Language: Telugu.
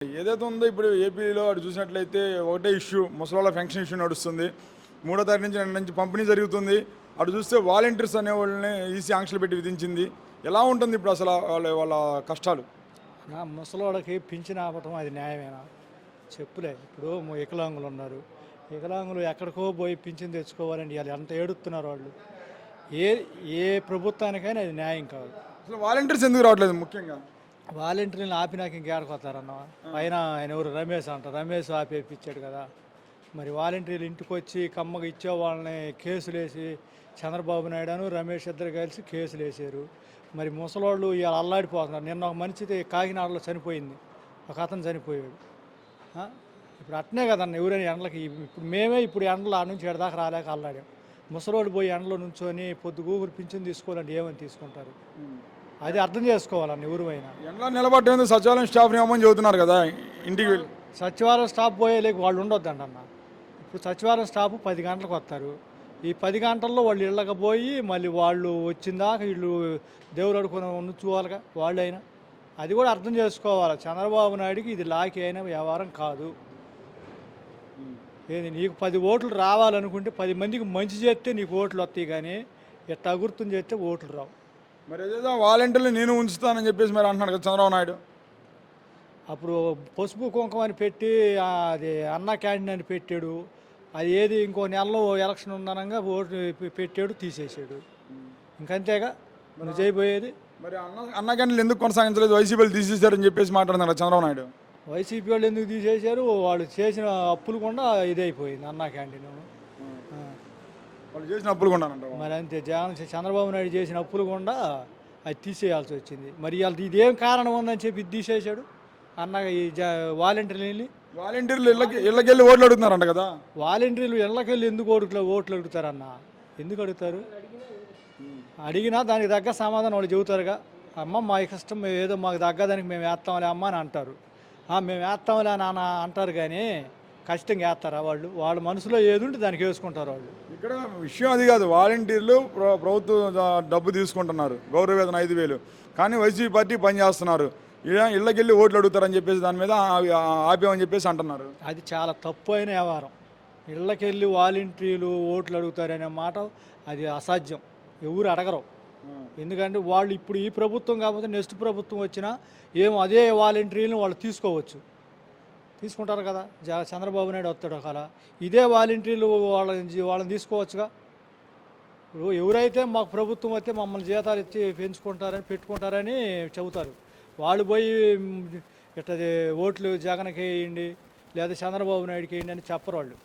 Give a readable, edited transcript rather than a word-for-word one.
ఏదైతే ఉందో ఇప్పుడు ఏపీలో అటు చూసినట్లయితే ఒకటే ఇష్యూ, ముసలాళ్ళ పెన్షన్ ఇష్యూ నడుస్తుంది. 3వ తారీఖు నుంచి నిన్న నుంచి పంపిణీ జరుగుతుంది. అటు చూస్తే వాలంటీర్స్ అనే వాళ్ళని ఈసీ ఆంక్షలు పెట్టి విధించింది. ఎలా ఉంటుంది ఇప్పుడు అసలు వాళ్ళ కష్టాలు? ముసలోళ్ళకి పింఛన్ ఆపటం అది న్యాయమేనా? చెప్పులే. ఇప్పుడు వికలాంగులు ఉన్నారు, వికలాంగులు ఎక్కడికో పోయి పింఛన్ తెచ్చుకోవాలని వాళ్ళు ఎంత ఏడుస్తున్నారు వాళ్ళు. ఏ ఏ ప్రభుత్వానికైనా అది న్యాయం కాదు. అసలు వాలంటీర్స్ ఎందుకు రావట్లేదు? ముఖ్యంగా వాలంటీర్లను ఆపినాక ఇంకేడకొస్తారన్న. పైన ఆయన ఎవరు రమేష్ అంట, రమేష్ ఆపేపించాడు కదా. మరి వాలంటీర్లు ఇంటికి వచ్చి కమ్మగా ఇచ్చే వాళ్ళని కేసులు వేసి చంద్రబాబు నాయుడు రమేష్ ఇద్దరు కలిసి కేసులు వేసారు. మరి ముసలోళ్ళు ఇవాళ అల్లాడిపోతున్నారు. నిన్న ఒక మనిషి కాకినాడలో చనిపోయింది, ఒక అతను చనిపోయాడు. ఇప్పుడు అట్నే కదన్న ఎవరైనా ఎండలకి. ఇప్పుడు మేమే ఇప్పుడు ఎండలు ఆ నుంచి ఎడదాకా రాలేక అల్లాడాం. ముసలోళ్ళు పోయి ఎండలో నుంచొని పొద్దుగూగురు పింఛన్ తీసుకోవాలంటే ఏమని తీసుకుంటారు? అది అర్థం చేసుకోవాలన్న ఎవరైనా. ఎండలో నిలబడ్డ సచివాలయం స్టాఫ్ ఏమని చెబుతున్నారు కదా, ఇంటికి వెళ్ళి. సచివాలయం స్టాఫ్ పోయేలేక వాళ్ళు ఉండొద్దండి అన్న. ఇప్పుడు సచివాలయం స్టాఫ్ 10 గంటలకు వస్తారు. ఈ 10 గంటల్లో వాళ్ళు ఇళ్ళకి పోయి మళ్ళీ వాళ్ళు వచ్చిందాక వీళ్ళు దేవుడు అడుకుని ఉంచుకోవాలిగా వాళ్ళైనా. అది కూడా అర్థం చేసుకోవాలి. చంద్రబాబు నాయుడికి ఇది లాకి అయిన వ్యవహారం కాదు. ఏది నీకు 10 ఓట్లు రావాలనుకుంటే 10 మందికి మంచి చేస్తే నీకు ఓట్లు వస్తాయి, కానీ ఎట్లా అగుర్తం చేస్తే ఓట్లు రావు. మరి ఏదో వాలంటీర్లు నేను ఉంచుతానని చెప్పేసి మరి అంటున్నాడు కదా చంద్రబాబు నాయుడు. అప్పుడు పసుపు కుంకుమ అని పెట్టి అది అన్న క్యాంటీన్ అని పెట్టాడు. అది ఏది ఇంకో నెలలో ఎలక్షన్ ఉందనగా ఓటు పెట్టాడు, తీసేసాడు. ఇంకంతేగా మనం చేయబోయేది. మరి అన్న క్యాంటీన్లు ఎందుకు కొనసాగించలేదు? వైసీపీలు తీసేశారని చెప్పేసి మాట్లాడుతున్నారు చంద్రబాబు నాయుడు. వైసీపీ వాళ్ళు ఎందుకు తీసేశారు? వాళ్ళు చేసిన అప్పులు కూడా ఇదైపోయింది అన్న క్యాంటీన్. వాళ్ళు చేసిన అప్పులు కూడా మరి అంతే, చంద్రబాబు నాయుడు చేసిన అప్పులు కూడా అది తీసేయాల్సి వచ్చింది. మరి వాళ్ళది ఇదేం కారణం ఉందని చెప్పి ఇది తీసేశాడు అన్న. ఈ వాలంటీర్లు ఇళ్ళకెళ్ళి ఓట్లు అడుగుతున్నారంట కదా. వాలంటీర్లు ఇళ్ళకెళ్ళి ఎందుకు ఓట్లు అడుగుతారన్న? ఎందుకు అడుగుతారు? అడిగినా దానికి తగ్గ సమాధానం వాళ్ళు చెబుతారుగా. అమ్మ మా ఇష్టం, ఏదో మాకు తగ్గదానికి మేము వేస్తాంలే అమ్మ అని అంటారు. మేము వేస్తాంలే నాన్న అంటారు, కానీ ఖచ్చితంగా వేస్తారా వాళ్ళు? వాళ్ళ మనసులో ఏది ఉంటే దానికి వేసుకుంటారు వాళ్ళు. ఇక్కడ విషయం అది కాదు. వాలంటీర్లు ప్రభుత్వం డబ్బు తీసుకుంటున్నారు, గౌరవ వేతన 5,000, కానీ వైసీపీ పార్టీ పనిచేస్తున్నారు. ఇళ్ళకెళ్ళి ఓట్లు అడుగుతారని చెప్పేసి దాని మీద ఆపేమని చెప్పేసి అంటున్నారు. అది చాలా తప్పు అయిన వ్యవహారం. ఇళ్ళకెళ్ళి వాలంటీర్లు ఓట్లు అడుగుతారనే మాట అది అసాధ్యం. ఎవరు అడగరు. ఎందుకంటే వాళ్ళు ఇప్పుడు ఈ ప్రభుత్వం కాకపోతే నెక్స్ట్ ప్రభుత్వం వచ్చినా ఏమో అదే వాలంటీర్లను వాళ్ళు తీసుకుంటారు కదా. చంద్రబాబు నాయుడు వస్తాడు ఒకలా ఇదే వాలంటీర్లు వాళ్ళని తీసుకోవచ్చుగా. ఇప్పుడు ఎవరైతే మాకు ప్రభుత్వం వస్తే మమ్మల్ని జీతాలు ఇచ్చి పెట్టుకుంటారని చెబుతారు. వాళ్ళు పోయి ఇట్లా ఓట్లు జగన్కి వేయండి లేదా చంద్రబాబు నాయుడుకి వేయండి అని చెప్పరు వాళ్ళు.